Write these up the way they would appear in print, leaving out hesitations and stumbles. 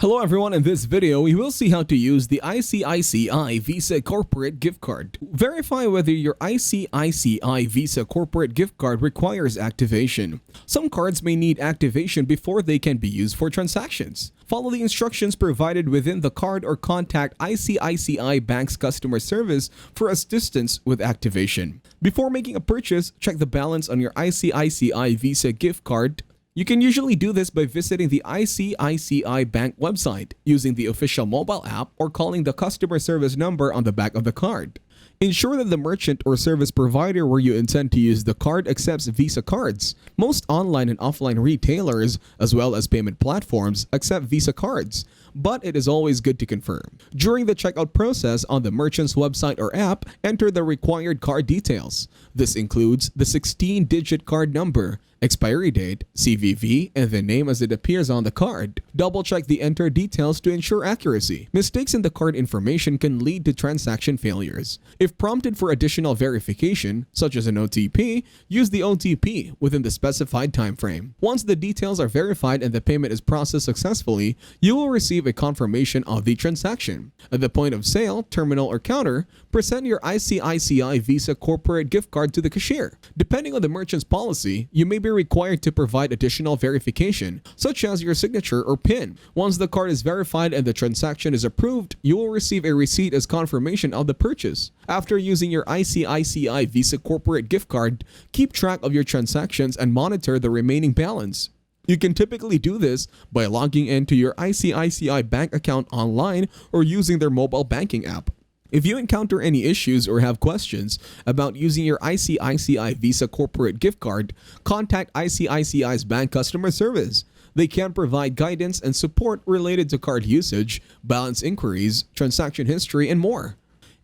Hello everyone, in this video we will see how to use the ICICI Visa Corporate Gift Card. Verify whether your ICICI Visa Corporate Gift Card requires activation. Some cards may need activation before they can be used for transactions. Follow the instructions provided within the card or contact ICICI Bank's customer service for assistance with activation. Before making a purchase, check the balance on your ICICI Visa gift card. You can usually do this by visiting the ICICI Bank website, using the official mobile app, or calling the customer service number on the back of the card. Ensure that the merchant or service provider where you intend to use the card accepts Visa cards. Most online and offline retailers, as well as payment platforms, accept Visa cards, but it is always good to confirm. During the checkout process on the merchant's website or app, enter the required card details. This includes the 16-digit card number, expiry date, CVV, and the name as it appears on the card. Double-check the entered details to ensure accuracy. Mistakes in the card information can lead to transaction failures. If prompted for additional verification, such as an OTP, use the OTP within the specified time frame. Once the details are verified and the payment is processed successfully, you will receive a confirmation of the transaction. At the point of sale, terminal, or counter, present your ICICI Visa Corporate Gift Card to the cashier. Depending on the merchant's policy, you may be required to provide additional verification, such as your signature or PIN. Once the card is verified and the transaction is approved, you will receive a receipt as confirmation of the purchase. After using your ICICI Visa Corporate Gift Card, keep track of your transactions and monitor the remaining balance. You can typically do this by logging into your ICICI Bank account online or using their mobile banking app. If you encounter any issues or have questions about using your ICICI Visa Corporate Gift Card, contact ICICI's bank customer service. They can provide guidance and support related to card usage, balance inquiries, transaction history, and more.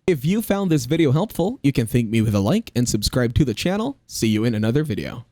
If you found this video helpful, you can thank me with a like and subscribe to the channel. See you in another video.